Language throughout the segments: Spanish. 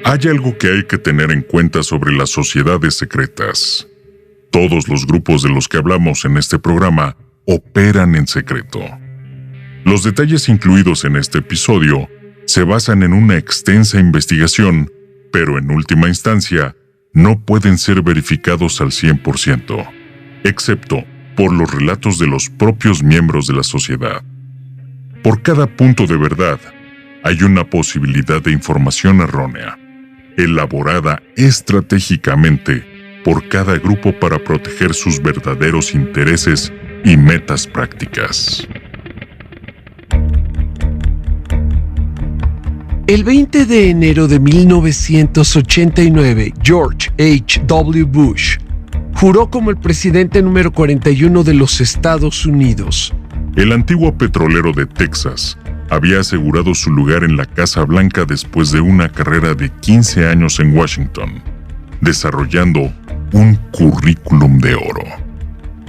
Hay algo que hay que tener en cuenta sobre las sociedades secretas. Todos los grupos de los que hablamos en este programa operan en secreto. Los detalles incluidos en este episodio se basan en una extensa investigación, pero en última instancia no pueden ser verificados al 100%, excepto por los relatos de los propios miembros de la sociedad. Por cada punto de verdad, hay una posibilidad de información errónea, elaborada estratégicamente por cada grupo para proteger sus verdaderos intereses y metas prácticas. El 20 de enero de 1989, George H.W. Bush juró como el presidente número 41 de los Estados Unidos. El antiguo petrolero de Texas había asegurado su lugar en la Casa Blanca después de una carrera de 15 años en Washington, desarrollando un currículum de oro.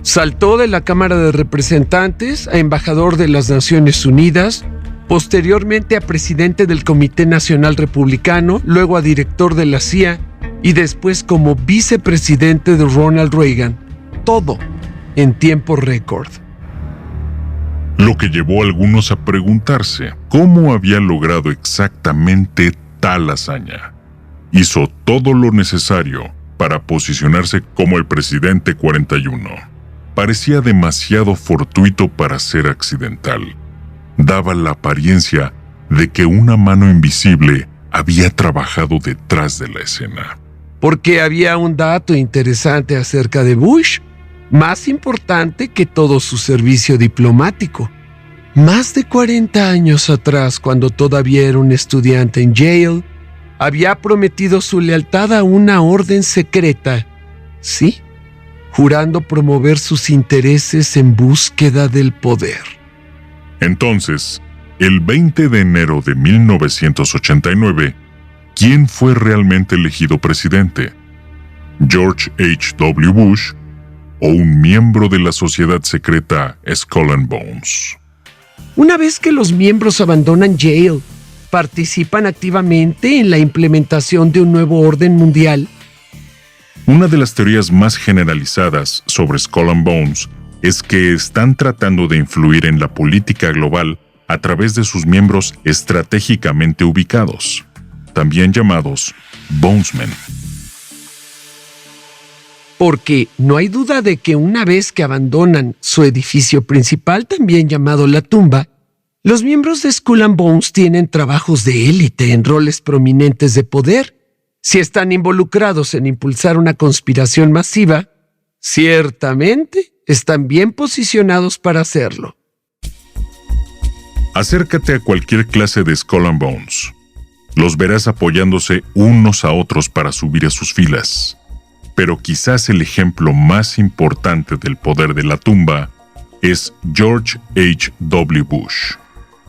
Saltó de la Cámara de Representantes a embajador de las Naciones Unidas, posteriormente a presidente del Comité Nacional Republicano, luego a director de la CIA y después como vicepresidente de Ronald Reagan. Todo en tiempo récord. Lo que llevó a algunos a preguntarse cómo había logrado exactamente tal hazaña. Hizo todo lo necesario para posicionarse como el presidente 41. Parecía demasiado fortuito para ser accidental. Daba la apariencia de que una mano invisible había trabajado detrás de la escena. Porque había un dato interesante acerca de Bush, más importante que todo su servicio diplomático. Más de 40 años atrás, cuando todavía era un estudiante en Yale, había prometido su lealtad a una orden secreta. Sí, jurando promover sus intereses en búsqueda del poder. Entonces, el 20 de enero de 1989, ¿quién fue realmente elegido presidente? ¿George H.W. Bush o un miembro de la sociedad secreta Skull and Bones? Una vez que los miembros abandonan Yale, participan activamente en la implementación de un nuevo orden mundial. Una de las teorías más generalizadas sobre Skull and Bones es que están tratando de influir en la política global a través de sus miembros estratégicamente ubicados, también llamados Bonesmen. Porque no hay duda de que una vez que abandonan su edificio principal, también llamado la tumba, los miembros de Skull and Bones tienen trabajos de élite en roles prominentes de poder. Si están involucrados en impulsar una conspiración masiva, ciertamente están bien posicionados para hacerlo. Acércate a cualquier clase de Skull and Bones. Los verás apoyándose unos a otros para subir a sus filas. Pero quizás el ejemplo más importante del poder de la tumba es George H.W. Bush.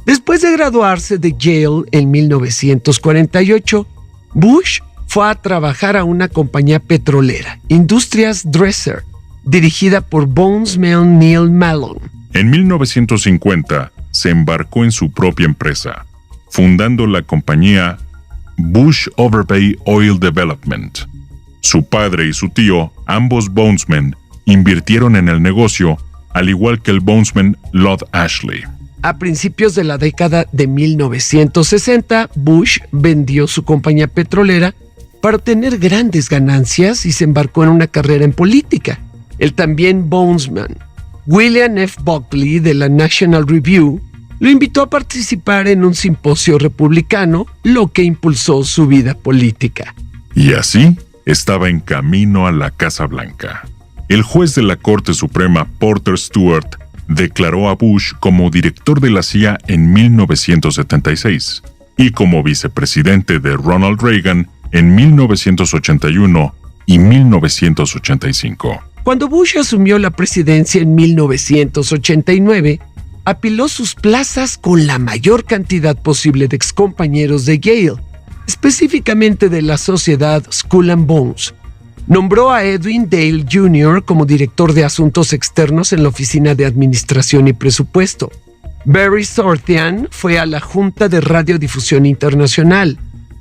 Después de graduarse de Yale en 1948, Bush fue a trabajar a una compañía petrolera, Industrias Dresser, dirigida por Bonesman Neil Malone. En 1950 se embarcó en su propia empresa, fundando la compañía Bush Overbay Oil Development. Su padre y su tío, ambos Bonesmen, invirtieron en el negocio, al igual que el Bonesman Lord Ashley. A principios de la década de 1960, Bush vendió su compañía petrolera para obtener grandes ganancias y se embarcó en una carrera en política. El también Bonesman, William F. Buckley de la National Review, lo invitó a participar en un simposio republicano, lo que impulsó su vida política. Y así estaba en camino a la Casa Blanca. El juez de la Corte Suprema, Porter Stewart, declaró a Bush como director de la CIA en 1976 y como vicepresidente de Ronald Reagan en 1981 y 1985. Cuando Bush asumió la presidencia en 1989, apiló sus plazas con la mayor cantidad posible de excompañeros de Yale, específicamente de la sociedad Skull and Bones. Nombró a Edwin Dale Jr. como director de Asuntos Externos en la Oficina de Administración y Presupuesto. Barry Sorthian fue a la Junta de Radiodifusión Internacional.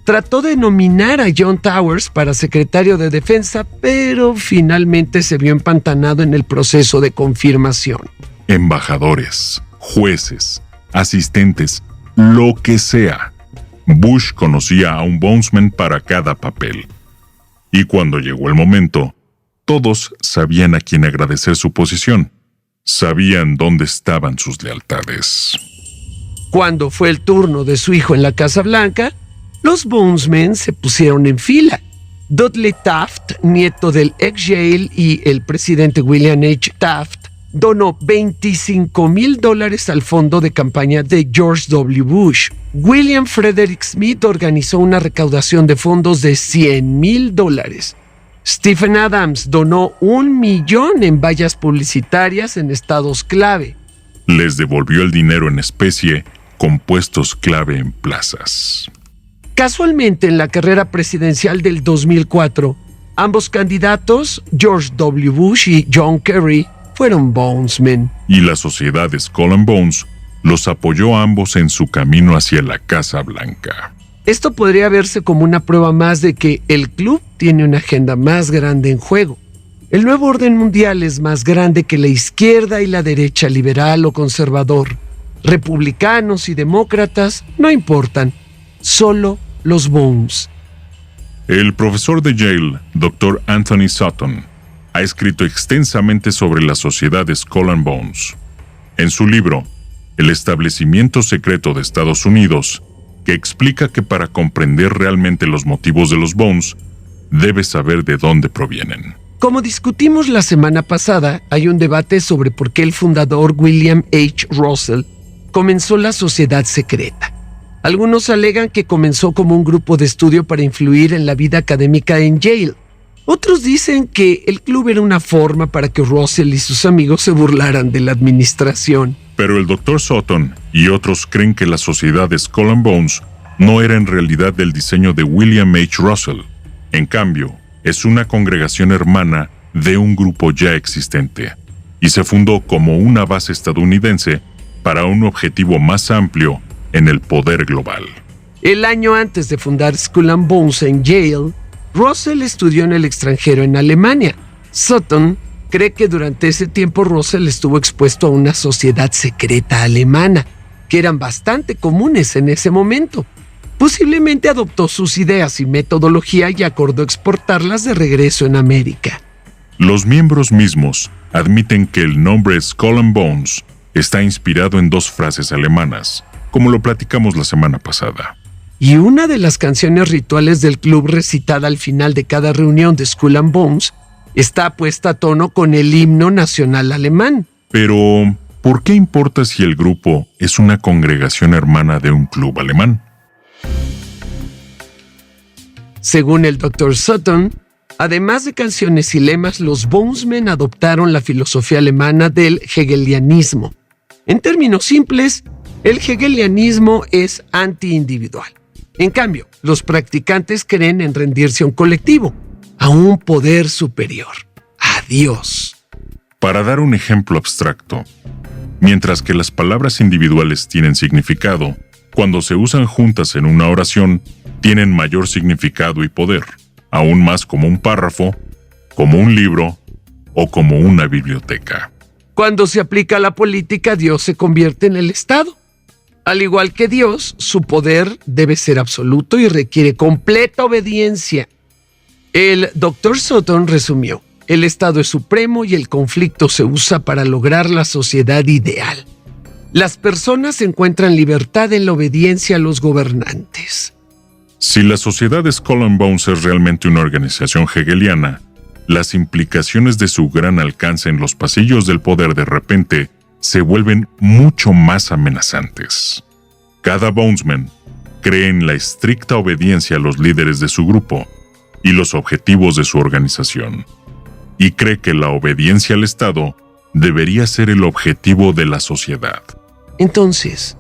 Trató de nominar a John Towers para secretario de Defensa, pero finalmente se vio empantanado en el proceso de confirmación. Embajadores, jueces, asistentes, lo que sea. Bush conocía a un bondsman para cada papel. Y cuando llegó el momento, todos sabían a quién agradecer su posición. Sabían dónde estaban sus lealtades. Cuando fue el turno de su hijo en la Casa Blanca, los bondsmen se pusieron en fila. Dudley Taft, nieto del ex Yale y el presidente William H. Taft, donó $25,000 al fondo de campaña de George W. Bush. William Frederick Smith organizó una recaudación de fondos de $100,000. Stephen Adams donó $1 millón en vallas publicitarias en estados clave. Les devolvió el dinero en especie con puestos clave en plazas. Casualmente, en la carrera presidencial del 2004, ambos candidatos, George W. Bush y John Kerry, fueron bondsmen. Y la sociedad Skull and Bones los apoyó a ambos en su camino hacia la Casa Blanca. Esto podría verse como una prueba más de que el club tiene una agenda más grande en juego. El nuevo orden mundial es más grande que la izquierda y la derecha liberal o conservador. Republicanos y demócratas no importan, solo los Bones. El profesor de Yale, Dr. Anthony Sutton, ha escrito extensamente sobre la sociedad Skull and Bones. En su libro, El establecimiento secreto de Estados Unidos, que explica que para comprender realmente los motivos de los Bones, debes saber de dónde provienen. Como discutimos la semana pasada, hay un debate sobre por qué el fundador William H. Russell comenzó la sociedad secreta. Algunos alegan que comenzó como un grupo de estudio para influir en la vida académica en Yale. Otros dicen que el club era una forma para que Russell y sus amigos se burlaran de la administración. Pero el Dr. Sutton y otros creen que la sociedad Skull and Bones no era en realidad del diseño de William H. Russell. En cambio, es una congregación hermana de un grupo ya existente, y se fundó como una base estadounidense para un objetivo más amplio en el poder global. El año antes de fundar Skull and Bones en Yale, Russell estudió en el extranjero en Alemania. Sutton cree que durante ese tiempo Russell estuvo expuesto a una sociedad secreta alemana, que eran bastante comunes en ese momento. Posiblemente adoptó sus ideas y metodología y acordó exportarlas de regreso en América. Los miembros mismos admiten que el nombre Skull and Bones está inspirado en dos frases alemanas, como lo platicamos la semana pasada. Y una de las canciones rituales del club recitada al final de cada reunión de Skull and Bones está puesta a tono con el himno nacional alemán. Pero, ¿por qué importa si el grupo es una congregación hermana de un club alemán? Según el Dr. Sutton, además de canciones y lemas, los Bonesmen adoptaron la filosofía alemana del hegelianismo. En términos simples, el hegelianismo es anti-individual. En cambio, los practicantes creen en rendirse a un colectivo, a un poder superior, a Dios. Para dar un ejemplo abstracto, mientras que las palabras individuales tienen significado, cuando se usan juntas en una oración, tienen mayor significado y poder, aún más como un párrafo, como un libro o como una biblioteca. Cuando se aplica a la política, Dios se convierte en el Estado. Al igual que Dios, su poder debe ser absoluto y requiere completa obediencia. El Dr. Sutton resumió: el Estado es supremo y el conflicto se usa para lograr la sociedad ideal. Las personas encuentran libertad en la obediencia a los gobernantes. Si la sociedad Skull and Bones es realmente una organización hegeliana, las implicaciones de su gran alcance en los pasillos del poder de repente se vuelven mucho más amenazantes. Cada Bonesman cree en la estricta obediencia a los líderes de su grupo y los objetivos de su organización, y cree que la obediencia al Estado debería ser el objetivo de la sociedad. Entonces,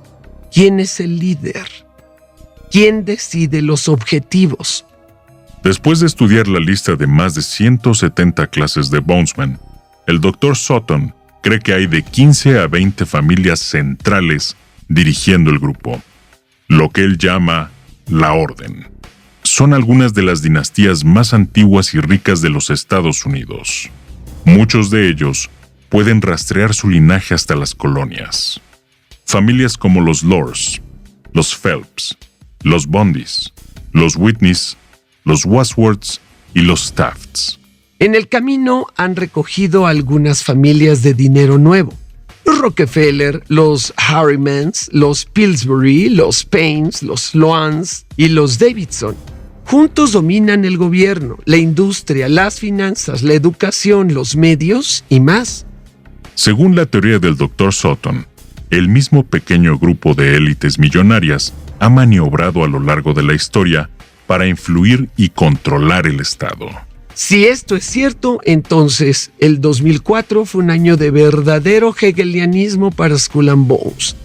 ¿quién es el líder? ¿Quién decide los objetivos? Después de estudiar la lista de más de 170 clases de Bonesman, el Dr. Sutton cree que hay de 15 a 20 familias centrales dirigiendo el grupo, lo que él llama la orden. son algunas de las dinastías más antiguas y ricas de los Estados Unidos. Muchos de ellos pueden rastrear su linaje hasta las colonias. Familias como los Lors, los Phelps, los Bundys, los Whitneys, los Wadsworths y los Tafts. En el camino han recogido algunas familias de dinero nuevo. Los Rockefeller, los Harrimans, los Pillsbury, los Paines, los Sloans y los Davidson. Juntos dominan el gobierno, la industria, las finanzas, la educación, los medios y más. Según la teoría del Dr. Sutton, el mismo pequeño grupo de élites millonarias ha maniobrado a lo largo de la historia para influir y controlar el Estado. Si esto es cierto, entonces el 2004 fue un año de verdadero hegelianismo para Skull and Bones.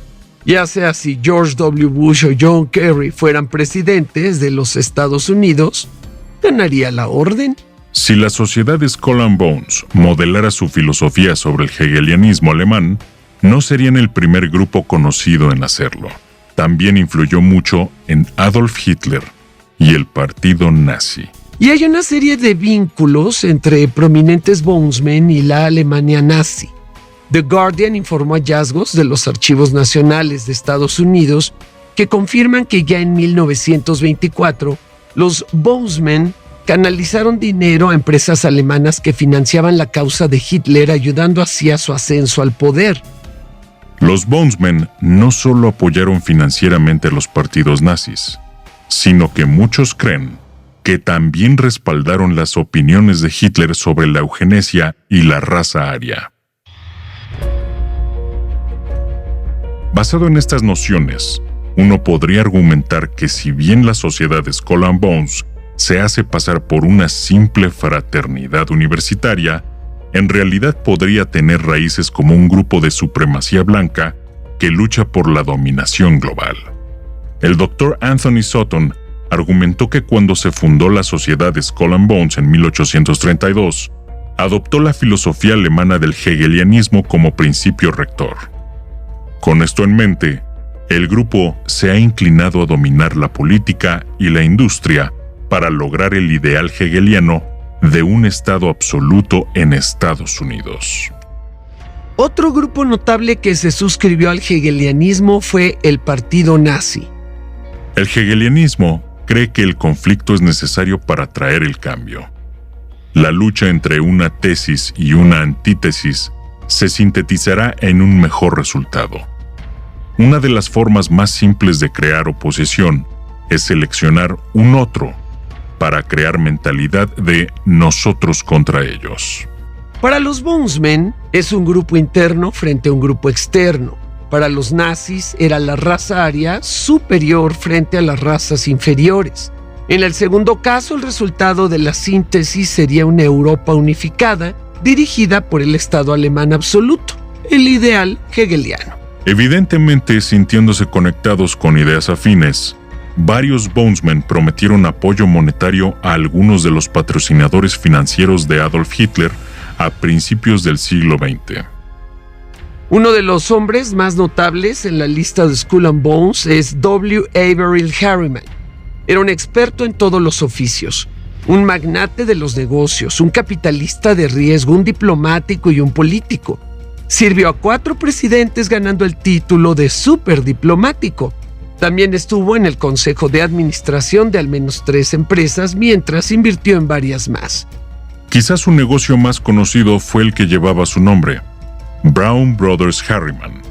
Ya sea si George W. Bush o John Kerry fueran presidentes de los Estados Unidos, ¿ganaría la orden? Si la sociedad Skull and Bones modelara su filosofía sobre el hegelianismo alemán, no serían el primer grupo conocido en hacerlo. También influyó mucho en Adolf Hitler y el partido nazi. Y hay una serie de vínculos entre prominentes Bonesmen y la Alemania nazi. The Guardian informó hallazgos de los archivos nacionales de Estados Unidos que confirman que ya en 1924 los Bonesmen canalizaron dinero a empresas alemanas que financiaban la causa de Hitler, ayudando así a su ascenso al poder. Los Bonesmen no solo apoyaron financieramente a los partidos nazis, sino que muchos creen que también respaldaron las opiniones de Hitler sobre la eugenesia y la raza aria. Basado en estas nociones, uno podría argumentar que si bien la sociedad Skull and Bones se hace pasar por una simple fraternidad universitaria, en realidad podría tener raíces como un grupo de supremacía blanca que lucha por la dominación global. El Dr. Anthony Sutton argumentó que cuando se fundó la sociedad Skull and Bones en 1832, adoptó la filosofía alemana del hegelianismo como principio rector. Con esto en mente, el grupo se ha inclinado a dominar la política y la industria para lograr el ideal hegeliano de un Estado absoluto en Estados Unidos. Otro grupo notable que se suscribió al hegelianismo fue el partido nazi. El hegelianismo cree que el conflicto es necesario para traer el cambio. La lucha entre una tesis y una antítesis se sintetizará en un mejor resultado. Una de las formas más simples de crear oposición es seleccionar un otro para crear mentalidad de nosotros contra ellos. Para los Bonesmen es un grupo interno frente a un grupo externo. Para los nazis era la raza aria superior frente a las razas inferiores. En el segundo caso, el resultado de la síntesis sería una Europa unificada dirigida por el Estado alemán absoluto, el ideal hegeliano. Evidentemente, sintiéndose conectados con ideas afines, varios Bonesmen prometieron apoyo monetario a algunos de los patrocinadores financieros de Adolf Hitler a principios del siglo XX. Uno de los hombres más notables en la lista de Skull and Bones es W. Averill Harriman. Era un experto en todos los oficios, un magnate de los negocios, un capitalista de riesgo, un diplomático y un político. Sirvió a 4 presidentes ganando el título de superdiplomático. También estuvo en el consejo de administración de al menos 3 empresas mientras invirtió en varias más. Quizás su negocio más conocido fue el que llevaba su nombre, Brown Brothers Harriman.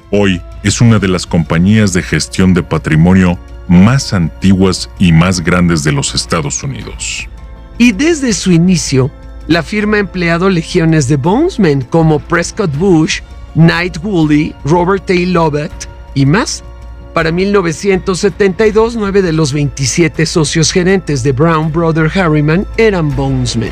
Hoy es una de las compañías de gestión de patrimonio más antiguas y más grandes de los Estados Unidos. Y desde su inicio, la firma ha empleado legiones de Bonesmen como Prescott Bush, Knight Woolley, Robert A. Lovett y más. Para 1972, 9 de los 27 socios gerentes de Brown Brothers Harriman eran Bonesmen.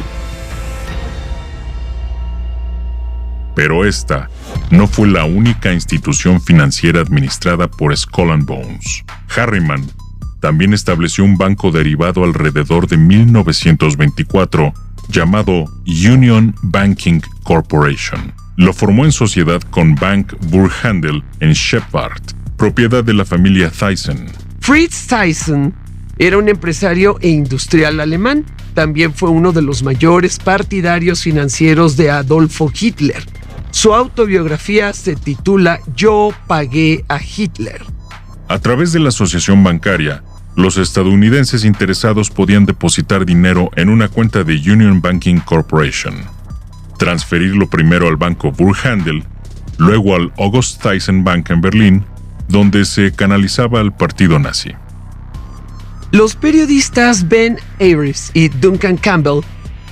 Pero esta no fue la única institución financiera administrada por Skull and Bones. Harriman también estableció un banco derivado alrededor de 1924 llamado Union Banking Corporation. Lo formó en sociedad con Bank Burghandel en Sheppard, propiedad de la familia Thyssen. Fritz Thyssen Era un empresario e industrial alemán. También fue uno de los mayores partidarios financieros de Adolfo Hitler. Su autobiografía se titula Yo pagué a Hitler. A través de la asociación bancaria, los estadounidenses interesados podían depositar dinero en una cuenta de Union Banking Corporation, transferirlo primero al banco Burghandel, luego al August Thyssen Bank en Berlín, donde se canalizaba al partido nazi. Los periodistas Ben Ayres y Duncan Campbell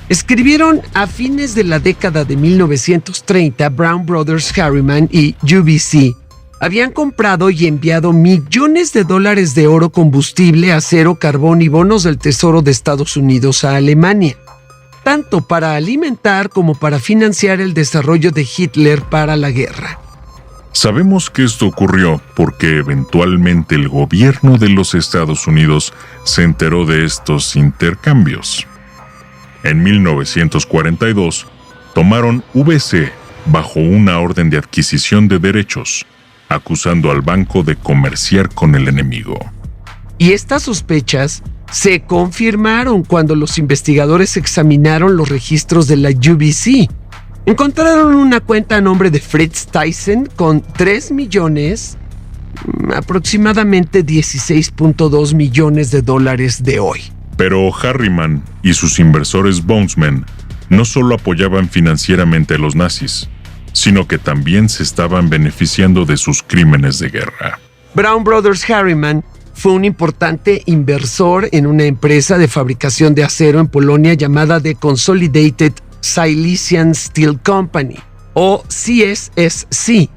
escribieron a fines de la década de 1930 Brown Brothers Harriman y UBC habían comprado y enviado millones de dólares de oro, combustible, acero, carbón y bonos del Tesoro de Estados Unidos a Alemania, tanto para alimentar como para financiar el desarrollo de Hitler para la guerra. Sabemos que esto ocurrió porque eventualmente el gobierno de los Estados Unidos se enteró de estos intercambios. En 1942, tomaron VC bajo una orden de adquisición de derechos, acusando al banco de comerciar con el enemigo. Y estas sospechas se confirmaron cuando los investigadores examinaron los registros de la UBC. Encontraron una cuenta a nombre de Fritz Thyssen con 3 millones, aproximadamente 16.2 millones de dólares de hoy. Pero Harriman y sus inversores Bonesmen no solo apoyaban financieramente a los nazis, sino que también se estaban beneficiando de sus crímenes de guerra. Brown Brothers Harriman fue un importante inversor en una empresa de fabricación de acero en Polonia llamada The Consolidated Silesian Steel Company, o CSSC.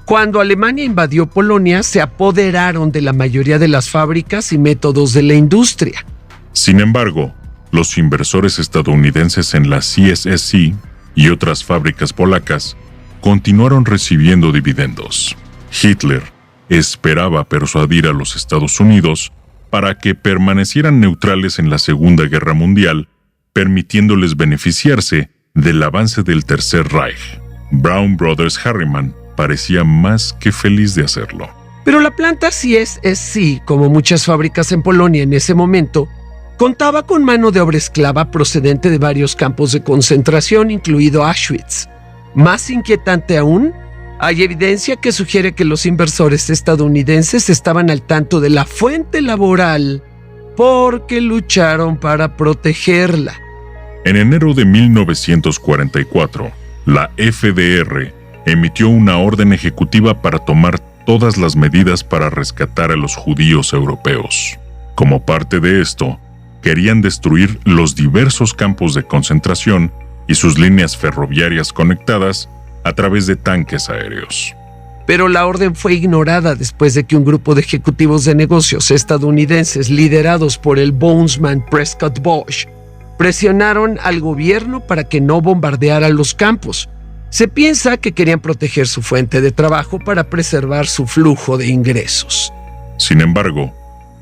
Cuando Alemania invadió Polonia, se apoderaron de la mayoría de las fábricas y métodos de la industria. Sin embargo, los inversores estadounidenses en la CSSC y otras fábricas polacas continuaron recibiendo dividendos. Hitler esperaba persuadir a los Estados Unidos para que permanecieran neutrales en la Segunda Guerra Mundial, permitiéndoles beneficiarse del avance del Tercer Reich. Brown Brothers Harriman parecía más que feliz de hacerlo. Pero la planta CSSC, como muchas fábricas en Polonia en ese momento, contaba con mano de obra esclava procedente de varios campos de concentración, incluido Auschwitz. Más inquietante aún, hay evidencia que sugiere que los inversores estadounidenses estaban al tanto de la fuente laboral porque lucharon para protegerla. En enero de 1944, la FDR emitió una orden ejecutiva para tomar todas las medidas para rescatar a los judíos europeos. Como parte de esto, querían destruir los diversos campos de concentración y sus líneas ferroviarias conectadas a través de tanques aéreos. Pero la orden fue ignorada después de que un grupo de ejecutivos de negocios estadounidenses liderados por el Bonesman Prescott Bush presionaron al gobierno para que no bombardeara los campos. Se piensa que querían proteger su fuente de trabajo para preservar su flujo de ingresos. Sin embargo,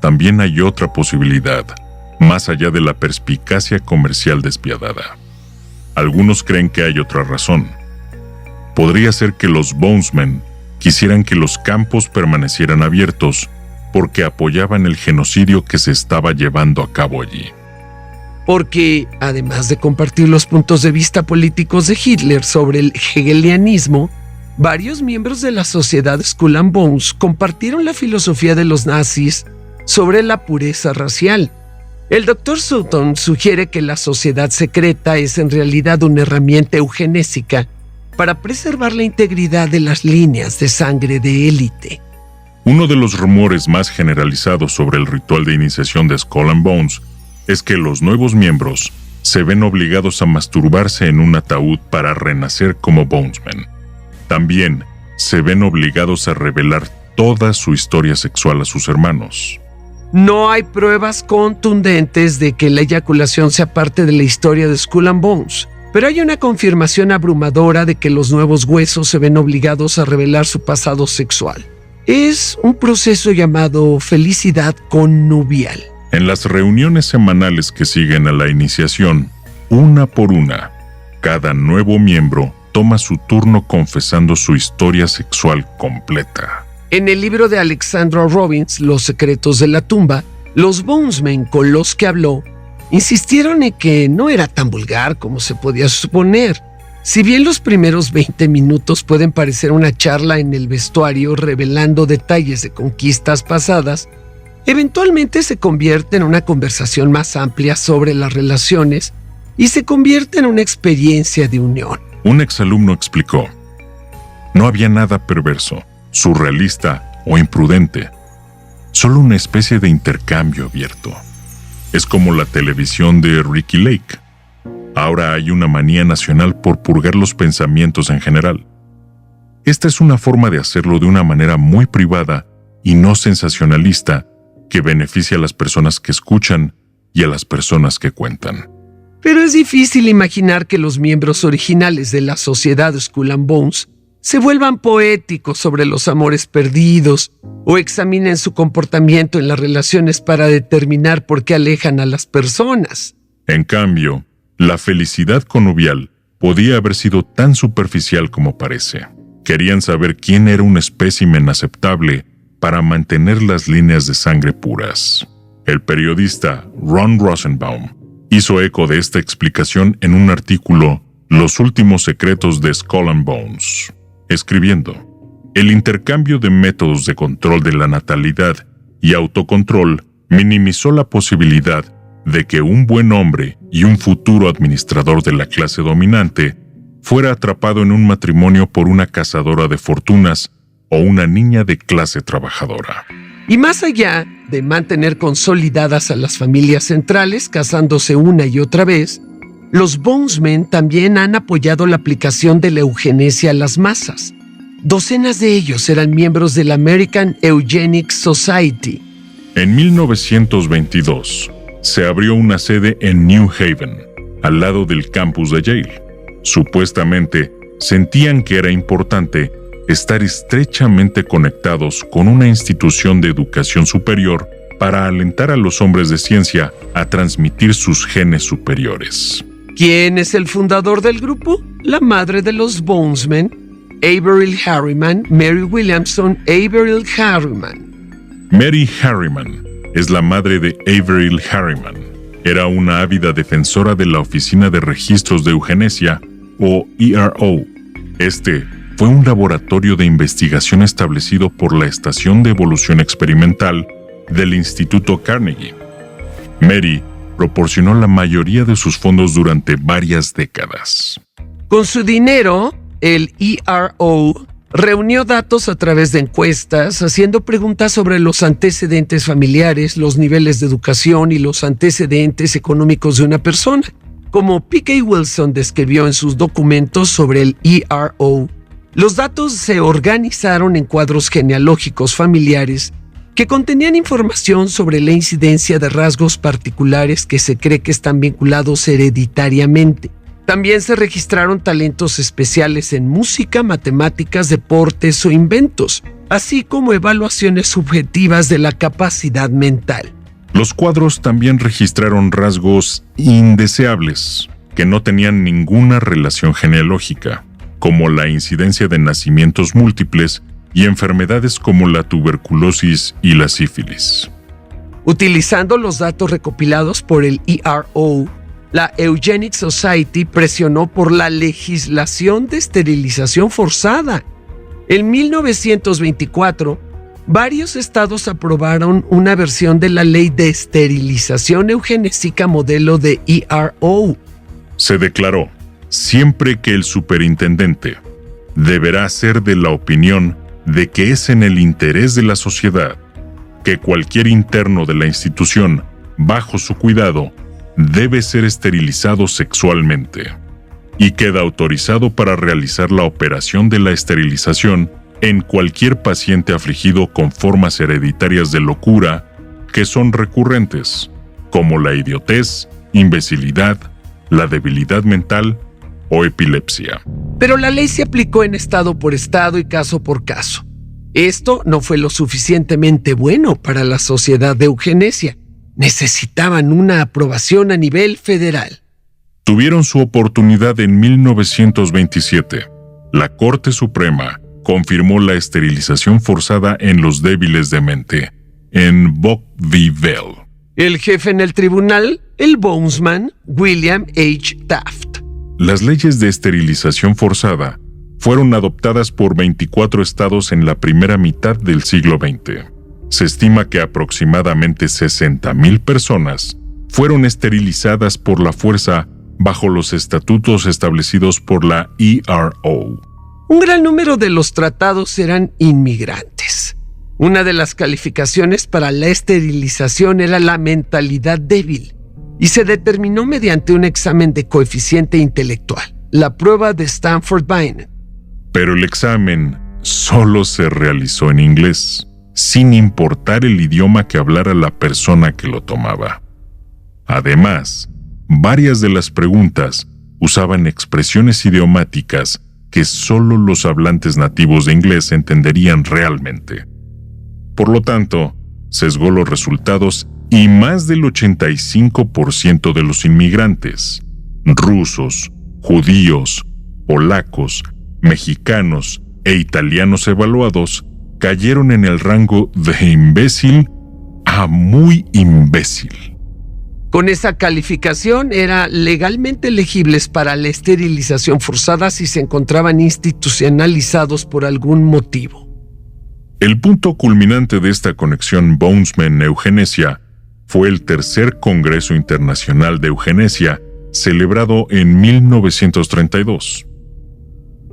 también hay otra posibilidad, más allá de la perspicacia comercial despiadada. Algunos creen que hay otra razón. Podría ser que los Bonesmen quisieran que los campos permanecieran abiertos porque apoyaban el genocidio que se estaba llevando a cabo allí. Porque, además de compartir los puntos de vista políticos de Hitler sobre el hegelianismo, varios miembros de la sociedad Skull and Bones compartieron la filosofía de los nazis sobre la pureza racial. El Dr. Sutton sugiere que la sociedad secreta es en realidad una herramienta eugenésica para preservar la integridad de las líneas de sangre de élite. Uno de los rumores más generalizados sobre el ritual de iniciación de Skull and Bones es que los nuevos miembros se ven obligados a masturbarse en un ataúd para renacer como Bonesmen. También se ven obligados a revelar toda su historia sexual a sus hermanos. No hay pruebas contundentes de que la eyaculación sea parte de la historia de Skull and Bones, pero hay una confirmación abrumadora de que los nuevos huesos se ven obligados a revelar su pasado sexual. Es un proceso llamado felicidad connubial. En las reuniones semanales que siguen a la iniciación, una por una, cada nuevo miembro toma su turno confesando su historia sexual completa. En el libro de Alexandra Robbins, Los secretos de la tumba, Los Bonesmen con los que habló insistieron en que no era tan vulgar como se podía suponer. Si bien los primeros 20 minutos pueden parecer una charla en el vestuario revelando detalles de conquistas pasadas, eventualmente se convierte en una conversación más amplia sobre las relaciones y se convierte en una experiencia de unión. Un exalumno explicó: no había nada perverso, surrealista o imprudente, solo una especie de intercambio abierto. Es como la televisión de Ricky Lake. Ahora hay una manía nacional por purgar los pensamientos en general. Esta es una forma de hacerlo de una manera muy privada y no sensacionalista que beneficia a las personas que escuchan y a las personas que cuentan. Pero es difícil imaginar que los miembros originales de la sociedad Skull and Bones se vuelvan poéticos sobre los amores perdidos o examinen su comportamiento en las relaciones para determinar por qué alejan a las personas. En cambio, la felicidad connubial podía haber sido tan superficial como parece. Querían saber quién era un espécimen aceptable para mantener las líneas de sangre puras. El periodista Ron Rosenbaum hizo eco de esta explicación en un artículo Los últimos secretos de Skull and Bones, escribiendo: el intercambio de métodos de control de la natalidad y autocontrol minimizó la posibilidad de que un buen hombre y un futuro administrador de la clase dominante fuera atrapado en un matrimonio por una cazadora de fortunas o una niña de clase trabajadora. Y más allá de mantener consolidadas a las familias centrales casándose una y otra vez, los Bonesmen también han apoyado la aplicación de la eugenesia a las masas. Docenas de ellos eran miembros de la American Eugenics Society. En 1922, se abrió una sede en New Haven, al lado del campus de Yale. Supuestamente, sentían que era importante estar estrechamente conectados con una institución de educación superior para alentar a los hombres de ciencia a transmitir sus genes superiores. ¿Quién es el fundador del grupo? La madre de los Bonesmen, Averill Harriman, Mary Williamson Averill Harriman. Mary Harriman es la madre de Averill Harriman. Era una ávida defensora de la Oficina de Registros de Eugenesia, o ERO. Este fue un laboratorio de investigación establecido por la Estación de Evolución Experimental del Instituto Carnegie. Mary proporcionó la mayoría de sus fondos durante varias décadas. Con su dinero, el ERO reunió datos a través de encuestas, haciendo preguntas sobre los antecedentes familiares, los niveles de educación y los antecedentes económicos de una persona, como P.K. Wilson describió en sus documentos sobre el ERO. Los datos se organizaron en cuadros genealógicos familiares que contenían información sobre la incidencia de rasgos particulares que se cree que están vinculados hereditariamente. También se registraron talentos especiales en música, matemáticas, deportes o inventos, así como evaluaciones subjetivas de la capacidad mental. Los cuadros también registraron rasgos indeseables que no tenían ninguna relación genealógica, como la incidencia de nacimientos múltiples y enfermedades como la tuberculosis y la sífilis. Utilizando los datos recopilados por el ERO, la Eugenics Society presionó por la legislación de esterilización forzada. En 1924, varios estados aprobaron una versión de la ley de esterilización eugenésica modelo de ERO. Se declaró siempre que el superintendente deberá ser de la opinión de que es en el interés de la sociedad que cualquier interno de la institución, bajo su cuidado, debe ser esterilizado sexualmente y queda autorizado para realizar la operación de la esterilización en cualquier paciente afligido con formas hereditarias de locura que son recurrentes, como la idiotez, imbecilidad, la debilidad mental o epilepsia. Pero la ley se aplicó en estado por estado y caso por caso. Esto no fue lo suficientemente bueno para la sociedad de eugenesia. Necesitaban una aprobación a nivel federal. Tuvieron su oportunidad en 1927. La Corte Suprema confirmó la esterilización forzada en los débiles de mente, en Bock v. Bell. El jefe en el tribunal, el Bonesman, William H. Taft. Las leyes de esterilización forzada fueron adoptadas por 24 estados en la primera mitad del siglo XX. Se estima que aproximadamente 60,000 personas fueron esterilizadas por la fuerza bajo los estatutos establecidos por la ERO. Un gran número de los tratados eran inmigrantes. Una de las calificaciones para la esterilización era la mentalidad débil y se determinó mediante un examen de coeficiente intelectual, la prueba de Stanford-Binet. Pero el examen solo se realizó en inglés, sin importar el idioma que hablara la persona que lo tomaba. Además, varias de las preguntas usaban expresiones idiomáticas que solo los hablantes nativos de inglés entenderían realmente. Por lo tanto, sesgó los resultados y más del 85% de los inmigrantes, rusos, judíos, polacos, mexicanos e italianos evaluados, cayeron en el rango de imbécil a muy imbécil. Con esa calificación eran legalmente elegibles para la esterilización forzada si se encontraban institucionalizados por algún motivo. El punto culminante de esta conexión Bonesman-eugenesia fue el tercer Congreso Internacional de Eugenesia, celebrado en 1932.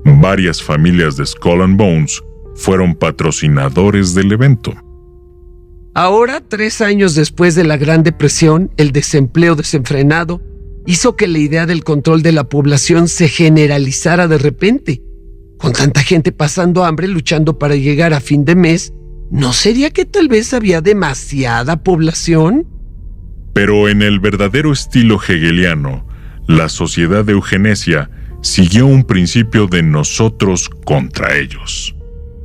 Varias familias de Skull and Bones fueron patrocinadores del evento. Ahora, 3 años después de la Gran Depresión, el desempleo desenfrenado hizo que la idea del control de la población se generalizara de repente. Con tanta gente pasando hambre luchando para llegar a fin de mes, ¿no sería que tal vez había demasiada población? Pero en el verdadero estilo hegeliano, la sociedad de eugenesia siguió un principio de nosotros contra ellos.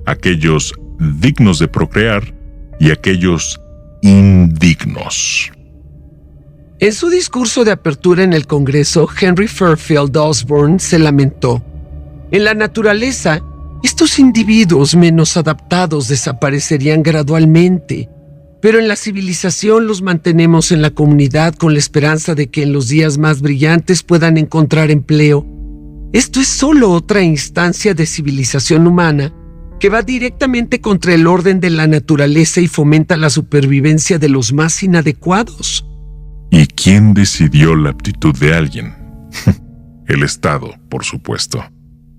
Aquellos dignos de procrear y aquellos indignos. En su discurso de apertura en el Congreso, Henry Fairfield Osborn se lamentó. En la naturaleza, estos individuos menos adaptados desaparecerían gradualmente, pero en la civilización los mantenemos en la comunidad con la esperanza de que en los días más brillantes puedan encontrar empleo. Esto es solo otra instancia de civilización humana que va directamente contra el orden de la naturaleza y fomenta la supervivencia de los más inadecuados. ¿Y quién decidió la aptitud de alguien? El Estado, por supuesto,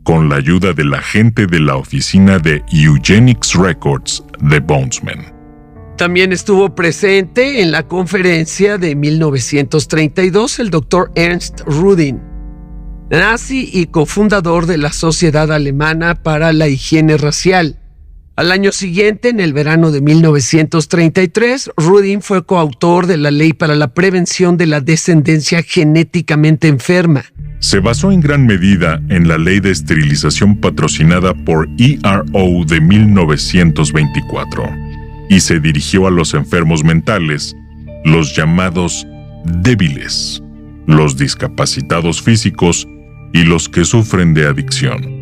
con la ayuda de la gente de la oficina de Eugenics Records de Bonesman. También estuvo presente en la conferencia de 1932 el Dr. Ernst Rudin, nazi y cofundador de la Sociedad Alemana para la Higiene Racial. Al año siguiente, en el verano de 1933, Rudin fue coautor de la Ley para la Prevención de la Descendencia Genéticamente Enferma. Se basó en gran medida en la ley de esterilización patrocinada por ERO de 1924 y se dirigió a los enfermos mentales, los llamados débiles, los discapacitados físicos y los que sufren de adicción.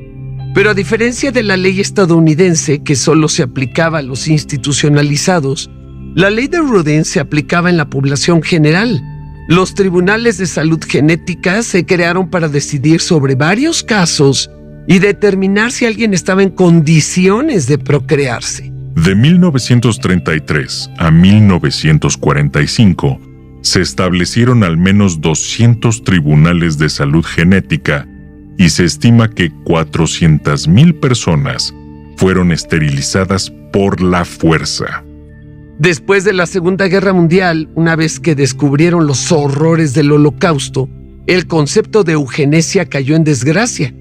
Pero a diferencia de la ley estadounidense, que solo se aplicaba a los institucionalizados, la ley de Rudin se aplicaba en la población general. Los tribunales de salud genética se crearon para decidir sobre varios casos y determinar si alguien estaba en condiciones de procrearse. De 1933 a 1945, se establecieron al menos 200 tribunales de salud genética y se estima que 400,000 personas fueron esterilizadas por la fuerza. Después de la Segunda Guerra Mundial, una vez que descubrieron los horrores del Holocausto, el concepto de eugenesia cayó en desgracia,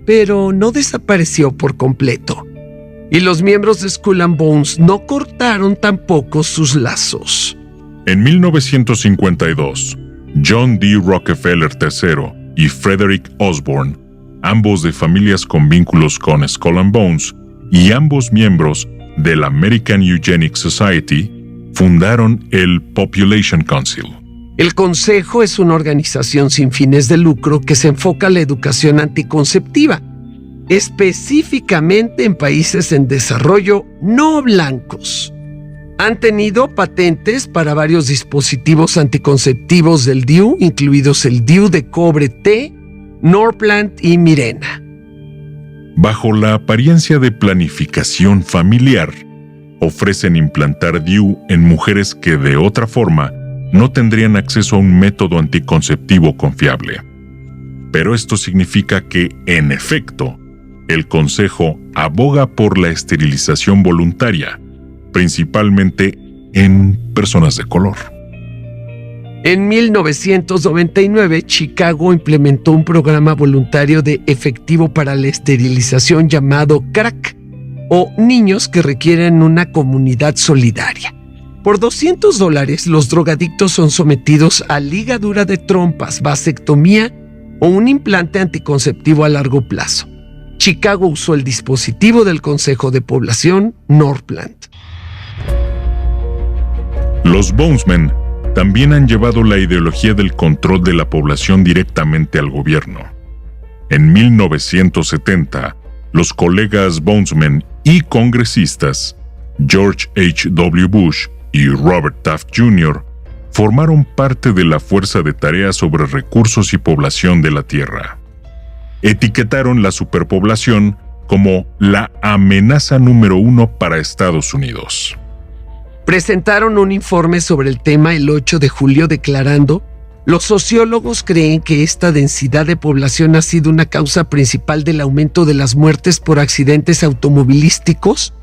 pero no desapareció por completo. Y los miembros de Skull and Bones no cortaron tampoco sus lazos. En 1952, John D. Rockefeller III y Frederick Osborn, ambos de familias con vínculos con Skull and Bones y ambos miembros del American Eugenics Society, fundaron el Population Council. El Consejo es una organización sin fines de lucro que se enfoca en la educación anticonceptiva, específicamente en países en desarrollo no blancos. Han tenido patentes para varios dispositivos anticonceptivos del DIU, incluidos el DIU de cobre T, Norplant y Mirena. Bajo la apariencia de planificación familiar, ofrecen implantar DIU en mujeres que de otra forma no tendrían acceso a un método anticonceptivo confiable. Pero esto significa que, en efecto, el Consejo aboga por la esterilización voluntaria, principalmente en personas de color. En 1999, Chicago implementó un programa voluntario de efectivo para la esterilización llamado CRAC, o Niños que requieren una comunidad solidaria. Por $200, los drogadictos son sometidos a ligadura de trompas, vasectomía o un implante anticonceptivo a largo plazo. Chicago usó el dispositivo del Consejo de Población Norplant. Los Bonesmen también han llevado la ideología del control de la población directamente al gobierno. En 1970, los colegas Bonesmen y congresistas George H.W. Bush y Robert Taft Jr. formaron parte de la Fuerza de Tareas sobre Recursos y Población de la Tierra. Etiquetaron la superpoblación como la amenaza número 1 para Estados Unidos. Presentaron un informe sobre el tema el 8 de julio declarando: los sociólogos creen que esta densidad de población ha sido una causa principal del aumento de las muertes por accidentes automovilísticos,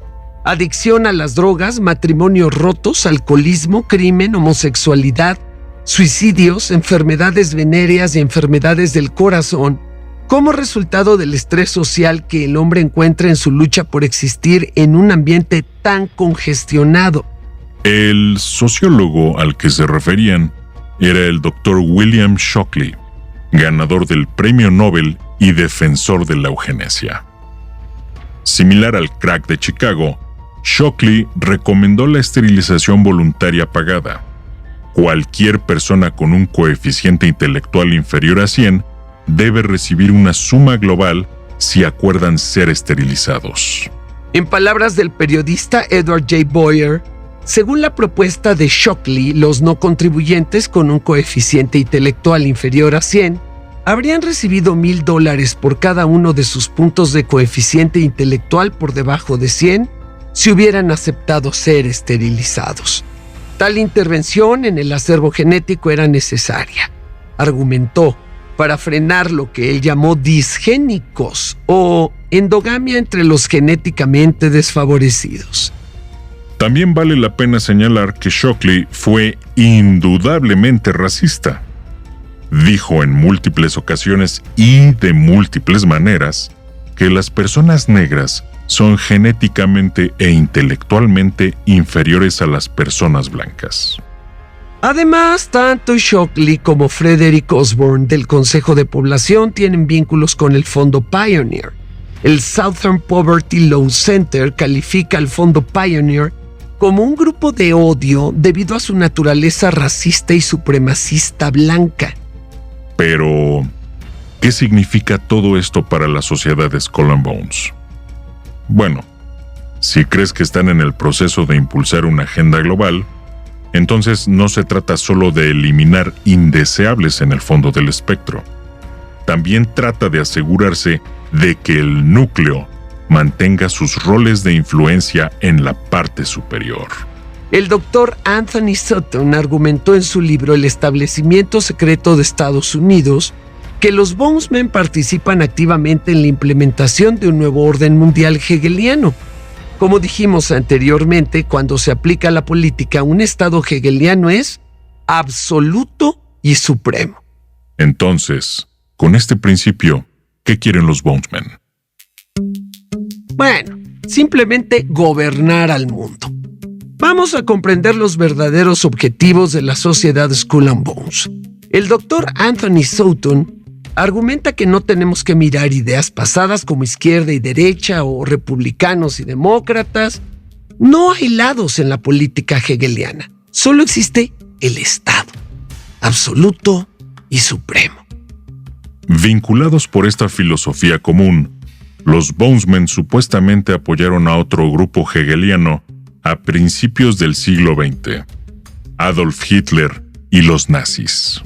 adicción a las drogas, matrimonios rotos, alcoholismo, crimen, homosexualidad, suicidios, enfermedades venéreas y enfermedades del corazón, como resultado del estrés social que el hombre encuentra en su lucha por existir en un ambiente tan congestionado. El sociólogo al que se referían era el Dr. William Shockley, ganador del Premio Nobel y defensor de la eugenesia. Similar al crack de Chicago, Shockley recomendó la esterilización voluntaria pagada. Cualquier persona con un coeficiente intelectual inferior a 100 debe recibir una suma global si acuerdan ser esterilizados. En palabras del periodista Edward J. Boyer, según la propuesta de Shockley, los no contribuyentes con un coeficiente intelectual inferior a 100 habrían recibido $1,000 por cada uno de sus puntos de coeficiente intelectual por debajo de 100 si hubieran aceptado ser esterilizados. Tal intervención en el acervo genético era necesaria, argumentó, para frenar lo que él llamó disgénicos o endogamia entre los genéticamente desfavorecidos. También vale la pena señalar que Shockley fue indudablemente racista. Dijo en múltiples ocasiones y de múltiples maneras que las personas negras son genéticamente e intelectualmente inferiores a las personas blancas. Además, tanto Shockley como Frederick Osborne del Consejo de Población tienen vínculos con el Fondo Pioneer. El Southern Poverty Law Center califica al Fondo Pioneer como un grupo de odio debido a su naturaleza racista y supremacista blanca. Pero, ¿qué significa todo esto para la sociedad de Skull and Bones? Bueno, si crees que están en el proceso de impulsar una agenda global, entonces no se trata solo de eliminar indeseables en el fondo del espectro. También trata de asegurarse de que el núcleo mantenga sus roles de influencia en la parte superior. El doctor Anthony Sutton argumentó en su libro El establecimiento secreto de Estados Unidos que los Bonesmen participan activamente en la implementación de un nuevo orden mundial hegeliano. Como dijimos anteriormente, cuando se aplica la política, un estado hegeliano es absoluto y supremo. Entonces, con este principio, ¿qué quieren los Bonesmen? Bueno, simplemente gobernar al mundo. Vamos a comprender los verdaderos objetivos de la sociedad Skull and Bones. El doctor Anthony Sutton argumenta que no tenemos que mirar ideas pasadas como izquierda y derecha o republicanos y demócratas. No hay lados en la política hegeliana. Solo existe el Estado, absoluto y supremo. Vinculados por esta filosofía común, los Bonesmen supuestamente apoyaron a otro grupo hegeliano a principios del siglo XX: Adolf Hitler y los nazis.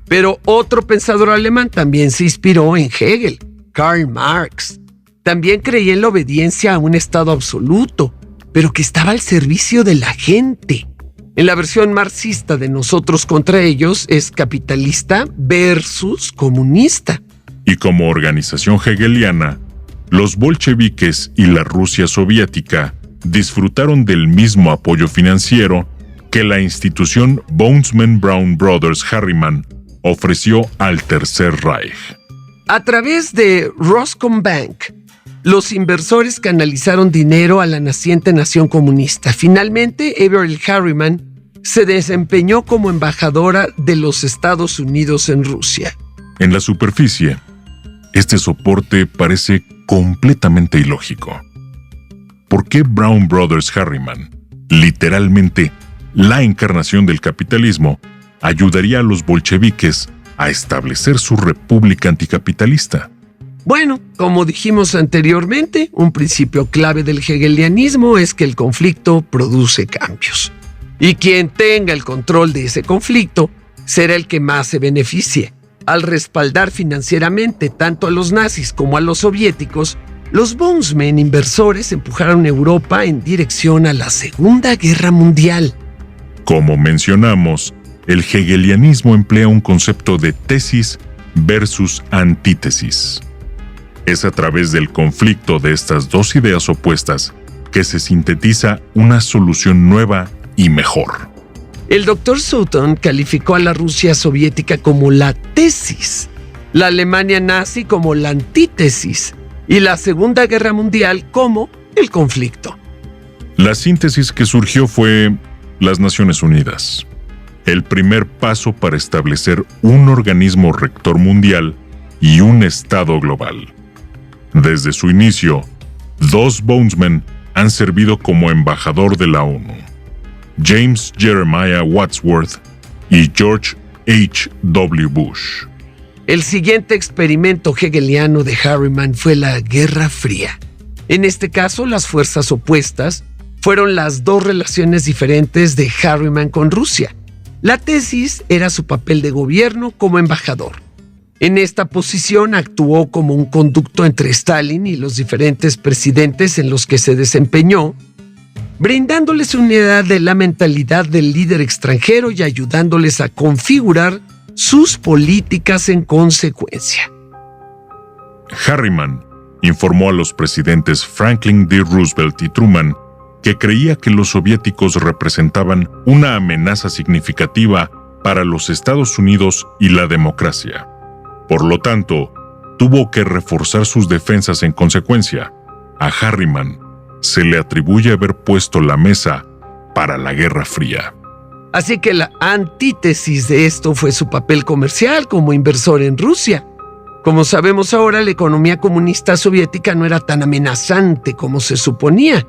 Pero otro pensador alemán también se inspiró en Hegel, Karl Marx. También creía en la obediencia a un estado absoluto, pero que estaba al servicio de la gente. En la versión marxista de Nosotros contra ellos es capitalista versus comunista. Y como organización hegeliana, los bolcheviques y la Rusia soviética disfrutaron del mismo apoyo financiero que la institución Bonesman Brown Brothers Harriman ofreció al Tercer Reich. A través de Roscombank, los inversores canalizaron dinero a la naciente nación comunista. Finalmente, Averell Harriman se desempeñó como embajadora de los Estados Unidos en Rusia. En la superficie, este soporte parece completamente ilógico. ¿Por qué Brown Brothers Harriman, literalmente la encarnación del capitalismo, ayudaría a los bolcheviques a establecer su república anticapitalista? Bueno, como dijimos anteriormente, un principio clave del hegelianismo es que el conflicto produce cambios. Y quien tenga el control de ese conflicto será el que más se beneficie. Al respaldar financieramente tanto a los nazis como a los soviéticos, los Bonesman inversores empujaron a Europa en dirección a la Segunda Guerra Mundial. Como mencionamos, el hegelianismo emplea un concepto de tesis versus antítesis. Es a través del conflicto de estas dos ideas opuestas que se sintetiza una solución nueva y mejor. El Dr. Sutton calificó a la Rusia soviética como la tesis, la Alemania nazi como la antítesis y la Segunda Guerra Mundial como el conflicto. La síntesis que surgió fue las Naciones Unidas, el primer paso para establecer un organismo rector mundial y un Estado global. Desde su inicio, dos Bonesman han servido como embajador de la ONU: James Jeremiah Wadsworth y George H.W. Bush. El siguiente experimento hegeliano de Harriman fue la Guerra Fría. En este caso, las fuerzas opuestas fueron las dos relaciones diferentes de Harriman con Rusia. La tesis era su papel de gobierno como embajador. En esta posición actuó como un conducto entre Stalin y los diferentes presidentes en los que se desempeñó, brindándoles una idea de la mentalidad del líder extranjero y ayudándoles a configurar sus políticas en consecuencia. Harriman informó a los presidentes Franklin D. Roosevelt y Truman que creía que los soviéticos representaban una amenaza significativa para los Estados Unidos y la democracia. Por lo tanto, tuvo que reforzar sus defensas en consecuencia. A Harriman se le atribuye haber puesto la mesa para la Guerra Fría. Así que la antítesis de esto fue su papel comercial como inversor en Rusia. Como sabemos ahora, la economía comunista soviética no era tan amenazante como se suponía.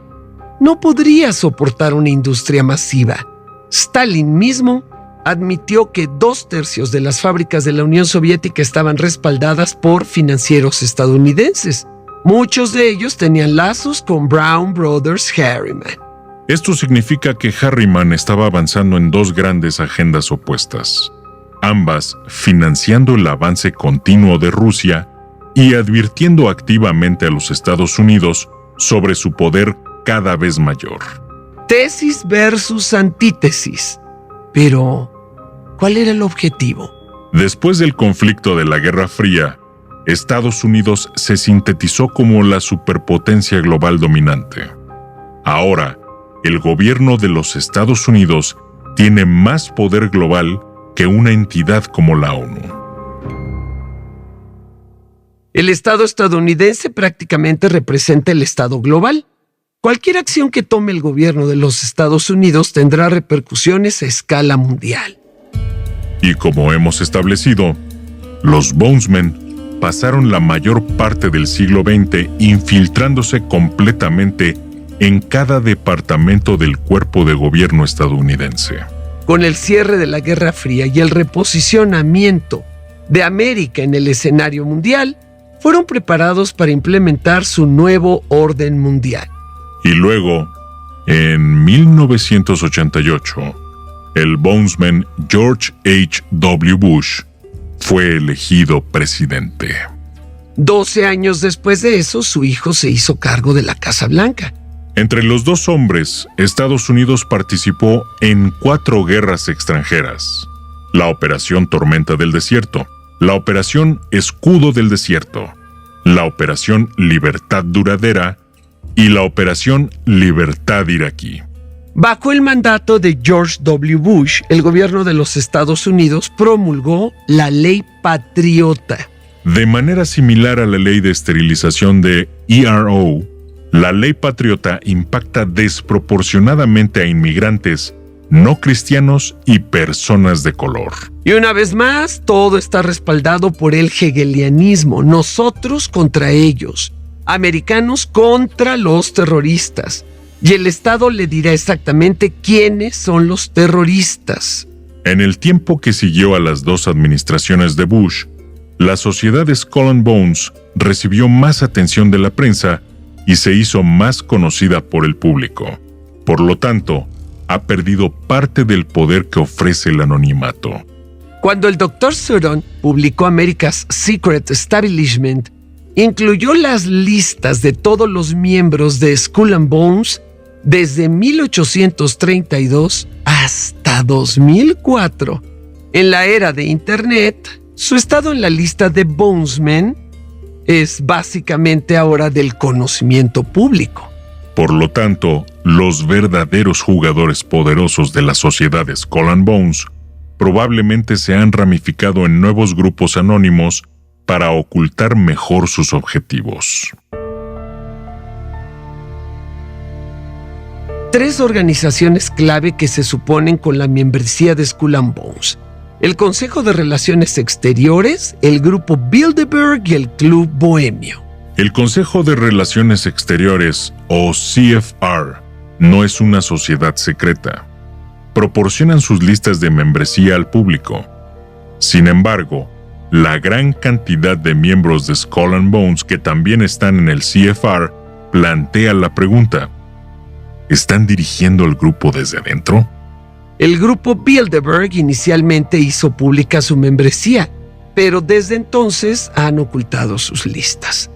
No podría soportar una industria masiva. Stalin mismo admitió que 2/3 de las fábricas de la Unión Soviética estaban respaldadas por financieros estadounidenses. Muchos de ellos tenían lazos con Brown Brothers Harriman. Esto significa que Harriman estaba avanzando en dos grandes agendas opuestas, ambas financiando el avance continuo de Rusia y advirtiendo activamente a los Estados Unidos sobre su poder cada vez mayor. Tesis versus antítesis. Pero, ¿cuál era el objetivo? Después del conflicto de la Guerra Fría, Estados Unidos se sintetizó como la superpotencia global dominante. Ahora, el gobierno de los Estados Unidos tiene más poder global que una entidad como la ONU. El Estado estadounidense prácticamente representa el Estado global. Cualquier acción que tome el gobierno de los Estados Unidos tendrá repercusiones a escala mundial. Y como hemos establecido, los Bonesman pasaron la mayor parte del siglo XX infiltrándose completamente en cada departamento del cuerpo de gobierno estadounidense. Con el cierre de la Guerra Fría y el reposicionamiento de América en el escenario mundial, fueron preparados para implementar su nuevo orden mundial. Y luego, En 1988, el Bonesman George H. W. Bush fue elegido presidente. 12 años después de eso, su hijo se hizo cargo de la Casa Blanca. Entre los dos hombres, Estados Unidos participó en 4 guerras extranjeras: la Operación Tormenta del Desierto, la Operación Escudo del Desierto, la Operación Libertad Duradera y la Operación Libertad Iraquí. Bajo el mandato de George W. Bush, el gobierno de los Estados Unidos promulgó la Ley Patriota. De manera similar a la ley de esterilización de ERO, la Ley Patriota impacta desproporcionadamente a inmigrantes, no cristianos y personas de color. Y una vez más, todo está respaldado por el hegelianismo. Nosotros contra ellos, americanos contra los terroristas. Y el Estado le dirá exactamente quiénes son los terroristas. En el tiempo que siguió a las 2 administraciones de Bush, la sociedad Skull and Bones recibió más atención de la prensa y se hizo más conocida por el público. Por lo tanto, ha perdido parte del poder que ofrece el anonimato. Cuando el Dr. Sutton publicó America's Secret Establishment, incluyó las listas de todos los miembros de Skull and Bones desde 1832 hasta 2004. En la era de Internet, su estado en la lista de Bonesmen es básicamente ahora del conocimiento público. Por lo tanto, los verdaderos jugadores poderosos de la sociedad Skull and Bones probablemente se han ramificado en nuevos grupos anónimos para ocultar mejor sus objetivos. 3 organizaciones clave que se suponen con la membresía de Skull and Bones: el Consejo de Relaciones Exteriores, el Grupo Bilderberg y el Club Bohemio. El Consejo de Relaciones Exteriores, o CFR, no es una sociedad secreta. Proporcionan sus listas de membresía al público. Sin embargo, la gran cantidad de miembros de Skull and Bones que también están en el CFR plantea la pregunta: ¿están dirigiendo el grupo desde adentro? El grupo Bilderberg inicialmente hizo pública su membresía, pero desde entonces han ocultado sus listas.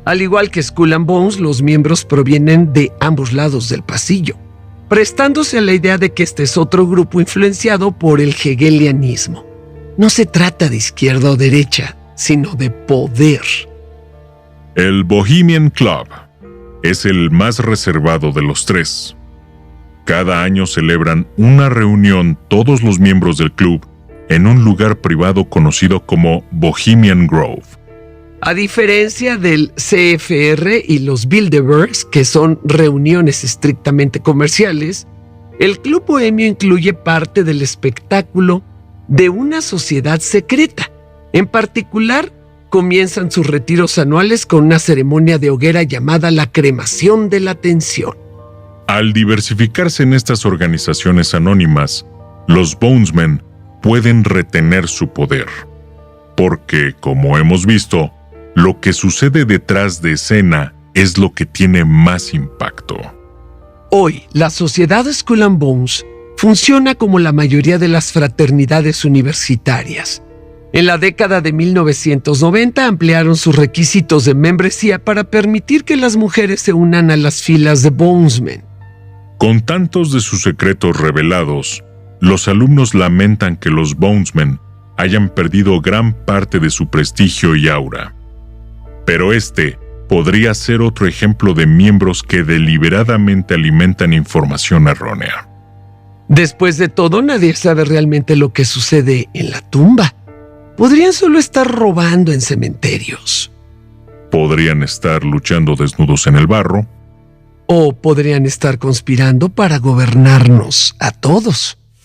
Al igual que Skull and Bones, los miembros provienen de ambos lados del pasillo, prestándose a la idea de que este es otro grupo influenciado por el hegelianismo. No se trata de izquierda o derecha, sino de poder. El Bohemian Club es el más reservado de los 3. Cada año celebran una reunión todos los miembros del club en un lugar privado conocido como Bohemian Grove. A diferencia del CFR y los Bilderbergs, que son reuniones estrictamente comerciales, el Club Bohemio incluye parte del espectáculo de una sociedad secreta. En particular, comienzan sus retiros anuales con una ceremonia de hoguera llamada la cremación de la tensión. Al diversificarse en estas organizaciones anónimas, los Bonesmen pueden retener su poder. Porque, como hemos visto, lo que sucede detrás de escena es lo que tiene más impacto. Hoy, la sociedad Skull and Bones funciona como la mayoría de las fraternidades universitarias. En la década de 1990 ampliaron sus requisitos de membresía para permitir que las mujeres se unan a las filas de Bonesmen. Con tantos de sus secretos revelados, los alumnos lamentan que los Bonesmen hayan perdido gran parte de su prestigio y aura. Pero este podría ser otro ejemplo de miembros que deliberadamente alimentan información errónea. Después de todo, nadie sabe realmente lo que sucede en la tumba. Podrían solo estar robando en cementerios. Podrían estar luchando desnudos en el barro. O podrían estar conspirando para gobernarnos a todos.